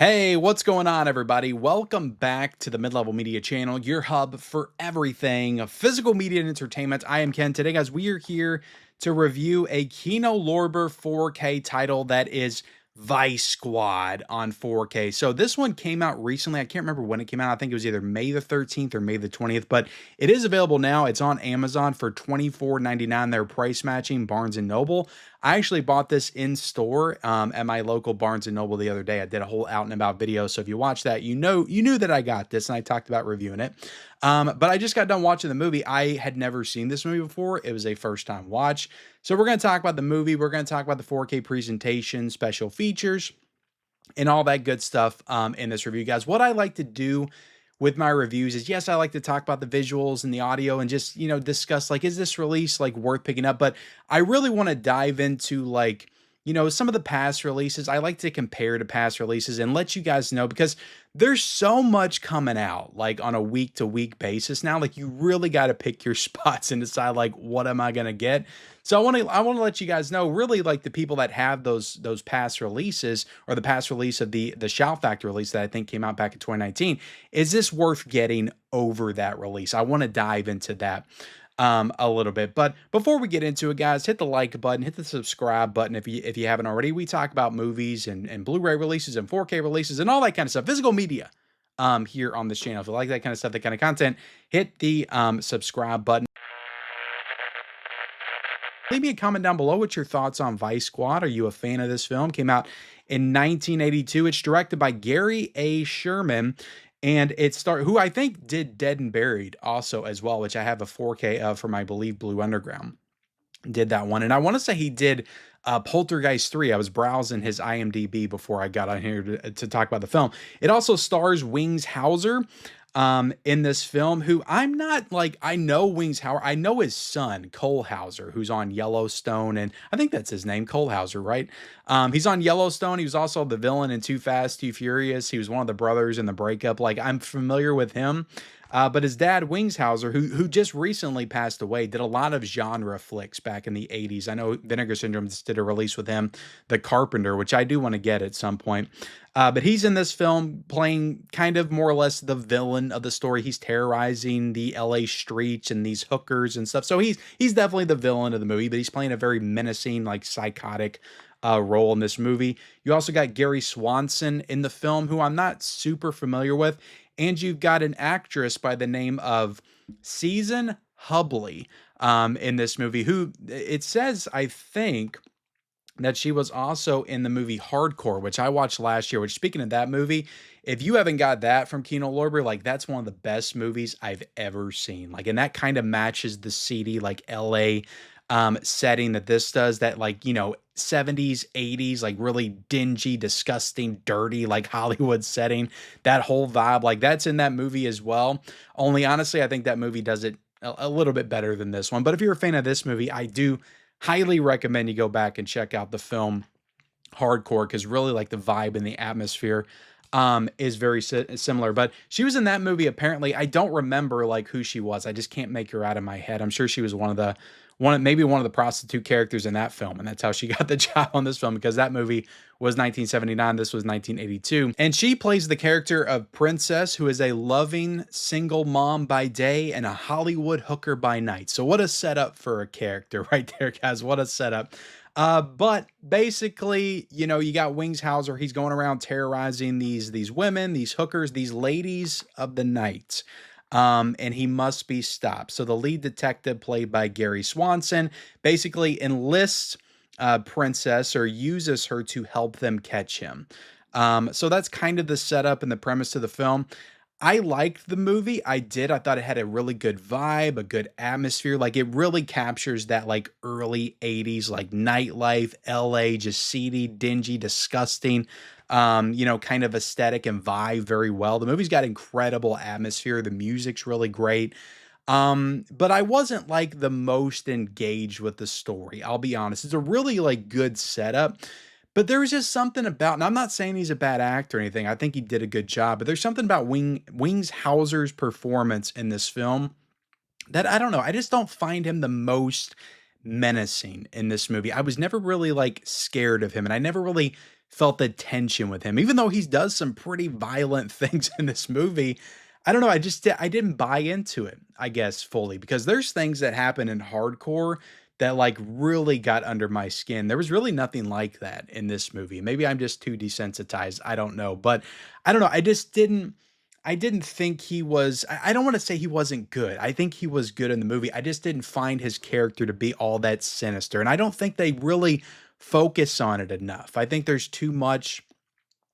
Hey, what's going on, everybody? Welcome back to the Mid-Level Media channel, your hub for everything physical media and entertainment. I am Ken. Today, guys, we are here to review a Kino Lorber 4K title that is Vice Squad on 4K. So this one came out recently. I can't remember when it came out. I think it was either May the 13th or May the 20th, but it is available now. It's on Amazon for $24.99. They're price matching Barnes & Noble. I actually bought this in store at my local Barnes & Noble the other day. I did a whole out and about video. So if you watch that, you knew that I got this and I talked about reviewing it. But I just got done watching the movie. I had never seen this movie before. It was a first time watch. So we're going to talk about the movie. We're going to talk about the 4K presentation, special features, and all that good stuff in this review, guys. What I like to do with my reviews is, yes, I like to talk about the visuals and the audio and just, discuss, like, is this release, like, worth picking up? But I really want to dive into, like, some of the past releases. I like to compare to past releases and let you guys know, because there's so much coming out, like, on a week-to-week basis now. Like, you really got to pick your spots and decide, like, what am I going to get? So I want to let you guys know, really, like, the people that have those past releases, or the past release of the Shout Factor release that I think came out back in 2019, is this worth getting over that release? I want to dive into that a little bit. But before we get into it, guys, hit the like button, hit the subscribe button if you haven't already. We talk about movies and Blu-ray releases and 4K releases and all that kind of stuff, physical media here on this channel. If you like that kind of stuff, that kind of content, hit the subscribe button. Leave me a comment down below. What's your thoughts on Vice Squad? Are you a fan of this film? Came out in 1982. It's directed by Gary A. Sherman, and who I think did Dead and Buried also as well, which I have a 4K of from, I believe, Blue Underground. Did that one. And I want to say he did Poltergeist 3. I was browsing his IMDb before I got on here to talk about the film. It also stars Wings Hauser in this film, who I'm not, like, I know Wings Hauser. I know his son, Cole Hauser, who's on Yellowstone, and I think that's his name, Cole Hauser, right? He's on Yellowstone. He was also the villain in Too Fast, Too Furious. He was one of the brothers in The Breakup. Like, I'm familiar with him. But his dad, Wings Hauser, who just recently passed away, did a lot of genre flicks back in the 80s. I know Vinegar Syndrome just did a release with him, The Carpenter, which I do want to get at some point. But he's in this film playing kind of more or less the villain of the story. He's terrorizing the LA streets and these hookers and stuff. So he's definitely the villain of the movie, but he's playing a very menacing, like, psychotic role in this movie. You also got Gary Swanson in the film, who I'm not super familiar with. And you've got an actress by the name of Season Hubley in this movie, who it says, I think, that she was also in the movie Hardcore, which I watched last year, which, speaking of that movie, if you haven't got that from Kino Lorber, like, that's one of the best movies I've ever seen. Like, and that kind of matches the seedy, like, LA setting that this does, that, like, 70s, 80s, like, really dingy, disgusting, dirty, like, Hollywood setting. That whole vibe, like, that's in that movie as well. Only, honestly, I think that movie does it a little bit better than this one. But if you're a fan of this movie, I do highly recommend you go back and check out the film Hardcore, because really, like, the vibe and the atmosphere is very similar. But she was in that movie. Apparently, I don't remember, like, who she was. I just can't make her out of my head. I'm sure she was maybe one of the prostitute characters in that film, and that's how she got the job on this film, because that movie was 1979, this was 1982. And she plays the character of Princess, who is a loving single mom by day and a Hollywood hooker by night. So what a setup for a character right there, guys. What a setup. But basically, you got Wings Hauser. He's going around terrorizing these women, these hookers, these ladies of the night. And he must be stopped. So the lead detective, played by Gary Swanson, basically enlists Princess, or uses her to help them catch him. So that's kind of the setup and the premise of the film. I liked the movie. I did. I thought it had a really good vibe, a good atmosphere. Like, it really captures that, like, early 80s, like, nightlife, LA, just seedy, dingy, disgusting, kind of aesthetic and vibe very well. The movie's got incredible atmosphere. The music's really great. But I wasn't, like, the most engaged with the story. I'll be honest. It's a really, like, good setup. But there was just something about, and I'm not saying he's a bad actor or anything. I think he did a good job. But there's something about Wings Hauser's performance in this film that, I don't know, I just don't find him the most menacing in this movie. I was never really, like, scared of him, and I never really felt the tension with him. Even though he does some pretty violent things in this movie, I don't know, I didn't buy into it, I guess, fully, because there's things that happen in hardcore that, like, really got under my skin. There was really nothing like that in this movie. Maybe I'm just too desensitized, I don't know, but I don't know, I didn't think he was I don't wanna say he wasn't good. I think he was good in the movie. I just didn't find his character to be all that sinister, and I don't think they really focus on it enough. I think there's too much,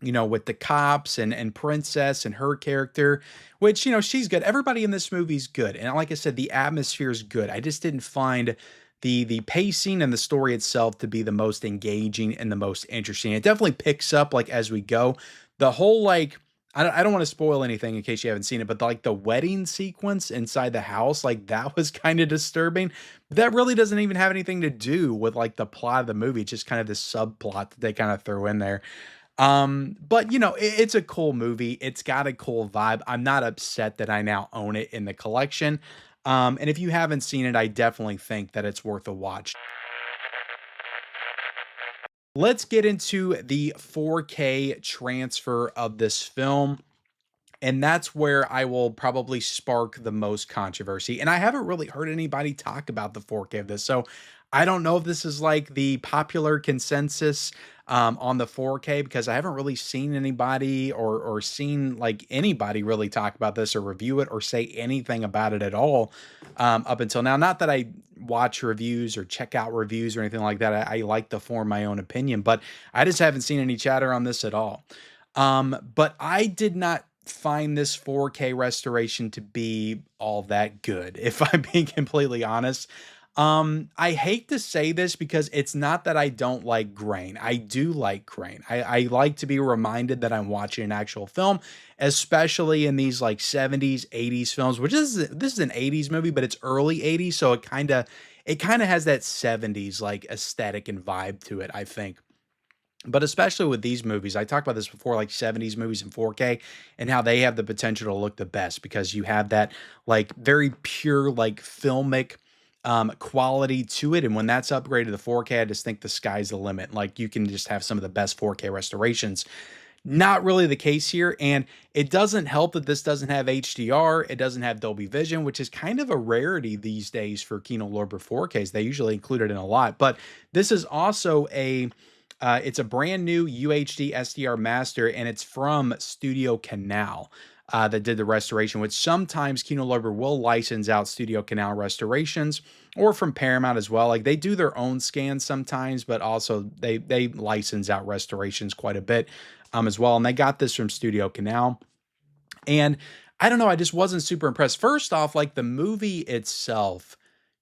with the cops and Princess and her character, which, she's good. Everybody in this movie's good. And like I said, the atmosphere is good. I just didn't find the pacing and the story itself to be the most engaging and the most interesting. It definitely picks up like as we go. The whole like I don't want to spoil anything in case you haven't seen it, but like the wedding sequence inside the house, like that was kind of disturbing. That really doesn't even have anything to do with like the plot of the movie. It's just kind of this subplot that they kind of throw in there. But it's a cool movie. It's got a cool vibe. I'm not upset that I now own it in the collection. And if you haven't seen it, I definitely think that it's worth a watch. Let's get into the 4K transfer of this film. And that's where I will probably spark the most controversy. And I haven't really heard anybody talk about the 4K of this. So I don't know if this is like the popular consensus on the 4K, because I haven't really seen anybody or seen like anybody really talk about this or review it or say anything about it at all up until now. Not that I watch reviews or check out reviews or anything like that. I like to form my own opinion, but I just haven't seen any chatter on this at all. But I did not find this 4K restoration to be all that good, if I'm being completely honest. I hate to say this because it's not that I don't like grain. I do like grain. I like to be reminded that I'm watching an actual film, especially in these like 70s, 80s films, which this is an 80s movie, but it's early 80s, so it kind of has that 70s like aesthetic and vibe to it, I think. But especially with these movies, I talked about this before, like 70s movies in 4K and how they have the potential to look the best because you have that like very pure, like filmic quality to it. And when that's upgraded to 4K, I just think the sky's the limit. Like you can just have some of the best 4K restorations. Not really the case here. And it doesn't help that this doesn't have HDR. It doesn't have Dolby Vision, which is kind of a rarity these days for Kino Lorber 4Ks. They usually include it in a lot. But this is also it's a brand new UHD SDR master, and it's from Studio Canal that did the restoration, which sometimes Kino Lorber will license out Studio Canal restorations, or from Paramount as well. Like they do their own scans sometimes, but also they license out restorations quite a bit as well. And they got this from Studio Canal. And I don't know, I just wasn't super impressed. First off, like the movie itself,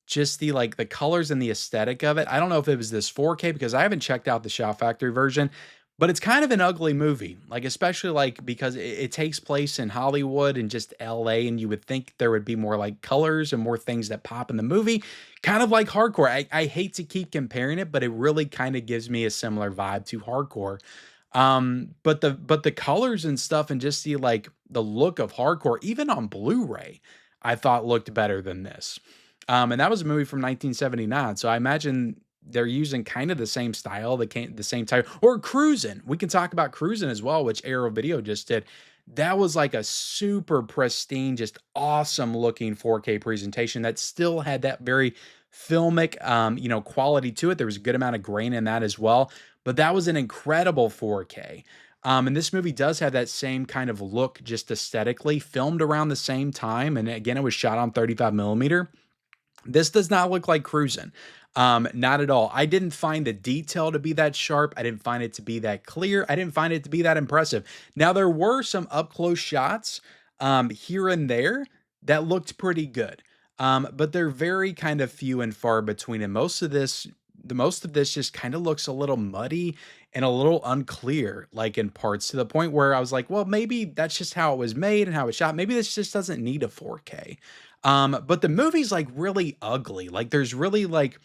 just the like the colors and the aesthetic of it. I don't know if it was this 4K because I haven't checked out the Shout Factory version, but it's kind of an ugly movie. Like especially like because it takes place in Hollywood and just LA, and you would think there would be more like colors and more things that pop in the movie. Kind of like hardcore. I hate to keep comparing it, but it really kind of gives me a similar vibe to hardcore. But the colors and stuff and just the like the look of hardcore, even on Blu-ray, I thought looked better than this. And that was a movie from 1979. So I imagine they're using kind of the same style, the same type, or Cruisin'. We can talk about Cruisin' as well, which Arrow Video just did. That was like a super pristine, just awesome looking 4K presentation that still had that very filmic, quality to it. There was a good amount of grain in that as well, but that was an incredible 4K. And this movie does have that same kind of look, just aesthetically, filmed around the same time. And again, it was shot on 35 millimeter. This does not look like Cruisin'. Not at all. I didn't find the detail to be that sharp. I didn't find it to be that clear. I didn't find it to be that impressive. Now, there were some up-close shots here and there that looked pretty good. But they're very kind of few and far between. And most of this just kind of looks a little muddy and a little unclear, like in parts, to the point where I was like, well, maybe that's just how it was made and how it's shot. Maybe this just doesn't need a 4K. But the movie's like really ugly. Like there's really like,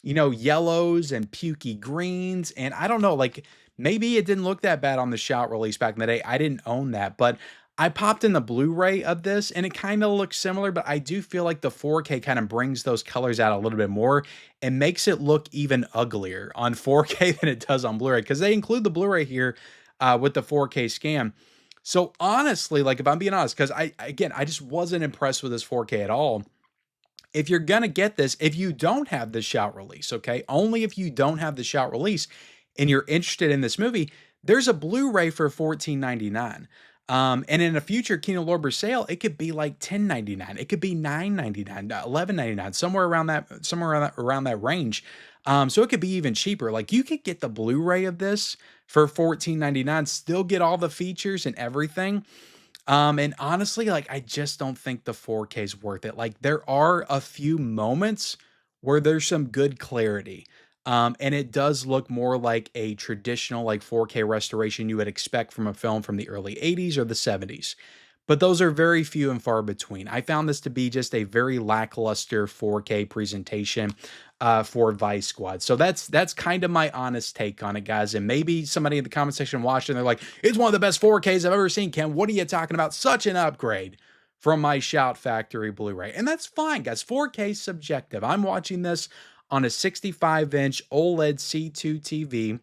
yellows and pukey greens. And I don't know, like maybe it didn't look that bad on the Shout release back in the day. I didn't own that, but I popped in the Blu-ray of this and it kind of looks similar, but I do feel like the 4K kind of brings those colors out a little bit more and makes it look even uglier on 4K than it does on Blu-ray, because they include the Blu-ray here with the 4K scan. So honestly, like if I'm being honest, because I just wasn't impressed with this 4K at all. If you're gonna get this, if you don't have the shout release, okay, only if you don't have the shout release and you're interested in this movie, there's a Blu-ray for $14.99. And in a future Kino Lorber sale, it could be like $10.99. It could be $9.99, $11.99, around that range. So it could be even cheaper. Like you could get the Blu-ray of this for $14.99, still get all the features and everything. And honestly, like I just don't think the 4K is worth it. Like there are a few moments where there's some good clarity. And it does look more like a traditional like 4K restoration you would expect from a film from the early 80s or the 70s. But those are very few and far between. I found this to be just a very lackluster 4K presentation for Vice Squad. So that's kind of my honest take on it, guys. And maybe somebody in the comment section watched and they're like, it's one of the best 4Ks I've ever seen, Ken. What are you talking about? Such an upgrade from my Shout Factory Blu-ray. And that's fine, guys. 4K is subjective. I'm watching this on a 65-inch OLED C2 TV.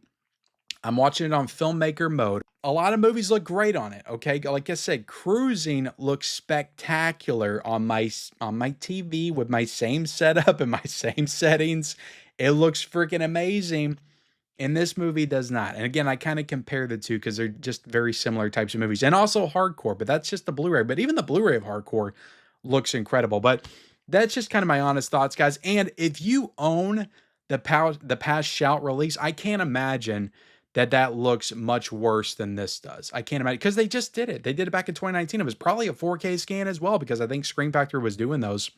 I'm watching it on filmmaker mode. A lot of movies look great on it, okay? Like I said, Cruising looks spectacular on my TV with my same setup and my same settings. It looks freaking amazing. And this movie does not. And again, I kind of compare the two because they're just very similar types of movies. And also Hardcore, but that's just the Blu-ray. But even the Blu-ray of Hardcore looks incredible. But that's just kind of my honest thoughts, guys. And if you own the past Shout release, I can't imagine that looks much worse than this does. I can't imagine, because they just did it. They did it back in 2019. It was probably a 4K scan as well, because I think Screen Factory was doing those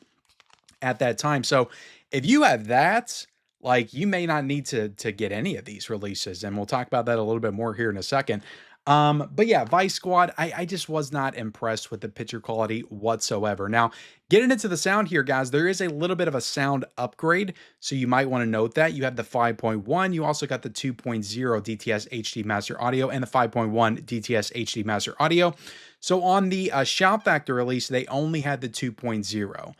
at that time. So if you have that, like you may not need to get any of these releases. And we'll talk about that a little bit more here in a second. But yeah, Vice Squad, I just was not impressed with the picture quality whatsoever. Now, getting into the sound here, guys, there is a little bit of a sound upgrade, so you might want to note that. You have the 5.1, you also got the 2.0 DTS HD Master Audio and the 5.1 DTS HD Master Audio. So on the Shout Factor release, they only had the 2.0.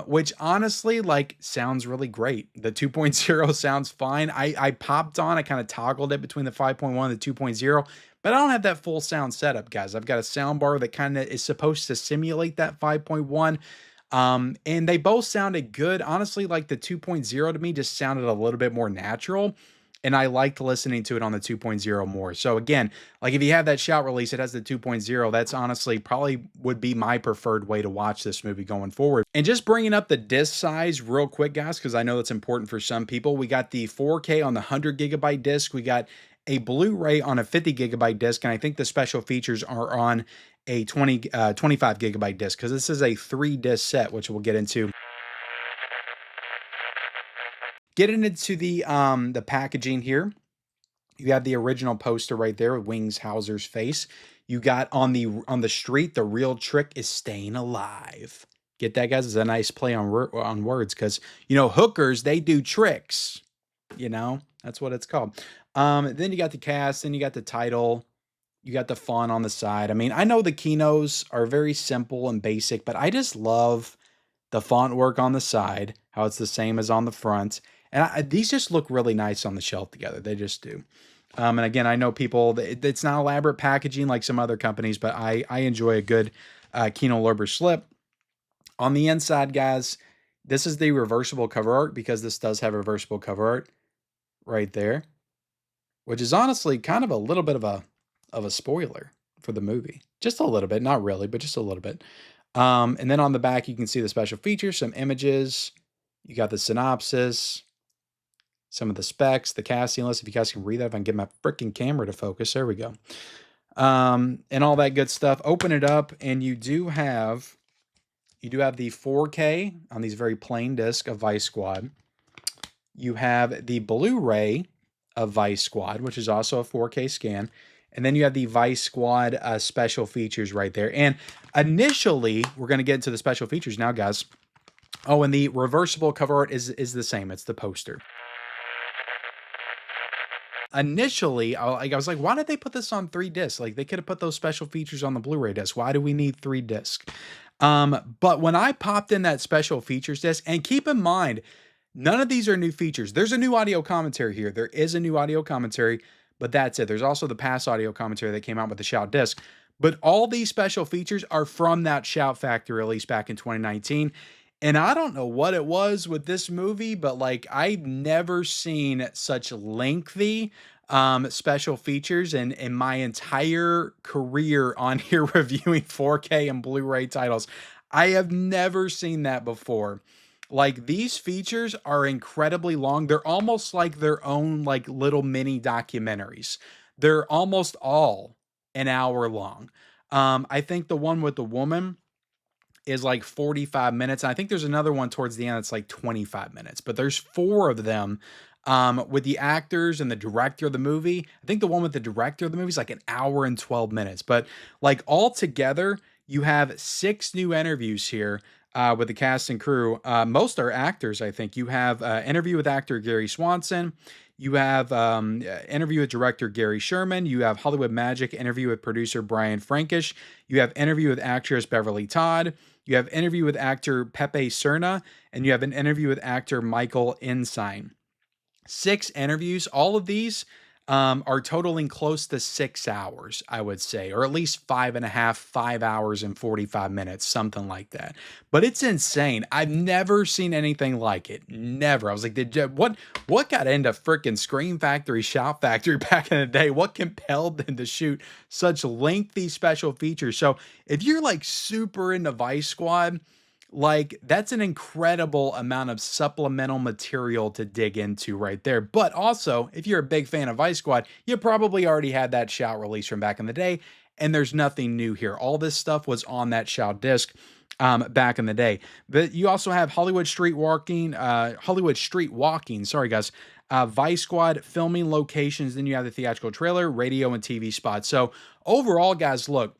Which honestly, like, sounds really great. The 2.0 sounds fine. I popped on, I kind of toggled it between the 5.1 and the 2.0, but I don't have that full sound setup, guys. I've got a soundbar that kind of is supposed to simulate that 5.1. And they both sounded good. Honestly, like the 2.0 to me just sounded a little bit more natural. And I liked listening to it on the 2.0 more. So again, like if you have that Shout release, it has the 2.0. That's honestly probably would be my preferred way to watch this movie going forward. And just bringing up the disc size real quick, guys, because I know that's important for some people. We got the 4K on the 100 gigabyte disc. We got a Blu-ray on a 50 gigabyte disc. And I think the special features are on a 25 gigabyte disc, because this is a 3-disc set, which we'll get into. Getting into the packaging here, you have the original poster right there with Wings Hauser's face. You got on the street, the real trick is staying alive. Get that, guys? It's a nice play on words, because you know hookers, they do tricks. You know, that's what it's called. Then you got the cast, then you got the title, you got the font on the side. I mean, I know the Kinos are very simple and basic, but I just love the font work on the side, how it's the same as on the front. And these just look really nice on the shelf together. They just do. And again, I know people, it's not elaborate packaging like some other companies, but I enjoy a good Kino Lorber slip. On the inside, guys, this is the reversible cover art, because this does have reversible cover art right there, which is honestly kind of a little bit of a spoiler for the movie. Just a little bit, not really, but just a little bit. And then on the back, you can see the special features, some images. You got the synopsis, some of the specs, the casting list. If you guys can read that, if I can get my freaking camera to focus, there we go. And all that good stuff. Open it up, and you do have the 4K on these very plain disc of Vice Squad. You have the Blu-ray of Vice Squad, which is also a 4K scan. And then you have the Vice Squad special features right there. And initially, we're going to get into the special features now, guys. Oh, and the reversible cover art is the same. It's the poster. Initially, I was like, why did they put this on 3 discs? Like, they could have put those special features on the Blu-ray disc. Why do we need 3 discs? But when I popped in that special features disc, and keep in mind, none of these are new features. There's a new audio commentary here. There is a new audio commentary, but that's it. There's also the past audio commentary that came out with the Shout disc. But all these special features are from that Shout Factory release back in 2019. And I don't know what it was with this movie, but like I've never seen such lengthy special features in my entire career on here reviewing 4K and Blu-ray titles. I have never seen that before. Like these features are incredibly long. They're almost like their own like little mini documentaries. They're almost all an hour long. I think the one with the woman is like 45 minutes. And I think there's another one towards the end that's like 25 minutes, but there's 4 of them with the actors and the director of the movie. I think the one with the director of the movie is like an hour and 12 minutes, but like all together, you have 6 new interviews here with the cast and crew. Most are actors, I think. You have interview with actor Gary Swanson. You have interview with director Gary Sherman. You have Hollywood Magic interview with producer Brian Frankish. You have interview with actress Beverly Todd. You have interview with actor Pepe Cerna. And you have an interview with actor Michael Ensign. 6 interviews. All of these are totaling close to 6 hours, I would say, or at least 5 hours and 45 minutes, something like that. But it's insane. I've never seen anything like it. Never. I was like, what got into freaking Scream Factory, Shout Factory back in the day? What compelled them to shoot such lengthy special features? So if you're like super into Vice Squad, like that's an incredible amount of supplemental material to dig into right there. But also, if you're a big fan of Vice Squad, you probably already had that Shout release from back in the day, and there's nothing new here. All this stuff was on that Shout disc back in the day. But you also have Hollywood Street Walking, sorry guys, Vice Squad filming locations. Then you have the theatrical trailer, radio, and TV spots. So overall, guys, look,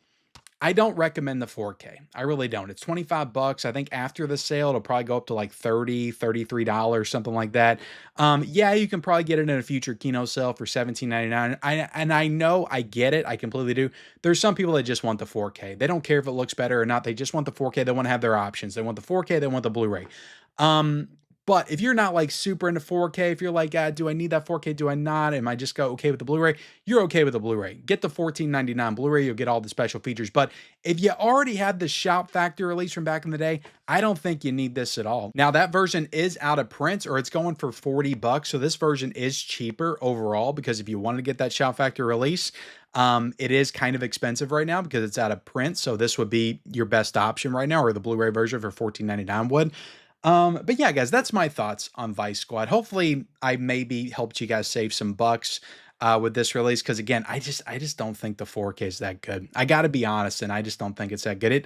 I don't recommend the 4K. I really don't. It's $25. I think after the sale, it'll probably go up to like $30, $33, something like that. Yeah, you can probably get it in a future Kino sale for $17.99. And I know, I get it. I completely do. There's some people that just want the 4K. They don't care if it looks better or not. They just want the 4K. They want to have their options. They want the 4K. They want the Blu-ray. But if you're not like super into 4K, if you're like, do I need that 4K? Do I not? Am I just go okay with the Blu-ray? You're okay with the Blu-ray. Get the $14.99 Blu-ray. You'll get all the special features. But if you already had the Shout Factory release from back in the day, I don't think you need this at all. Now that version is out of print, or it's going for $40. So this version is cheaper overall, because if you wanted to get that Shout Factory release, it is kind of expensive right now because it's out of print. So this would be your best option right now, or the Blu-ray version for $14.99 would. But yeah, guys, that's my thoughts on Vice Squad. Hopefully I maybe helped you guys save some bucks with this release, because again, I just don't think the 4K is that good. I got to be honest, and I just don't think it's that good.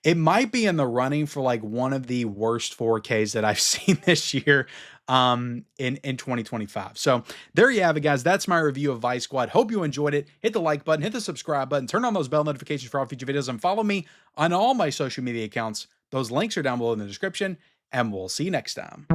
It might be in the running for like one of the worst 4Ks that I've seen this year in 2025. So there you have it, guys. That's my review of Vice Squad. Hope you enjoyed it. Hit the like button, hit the subscribe button, turn on those bell notifications for all future videos, and follow me on all my social media accounts. Those links are down below in the description. And we'll see you next time.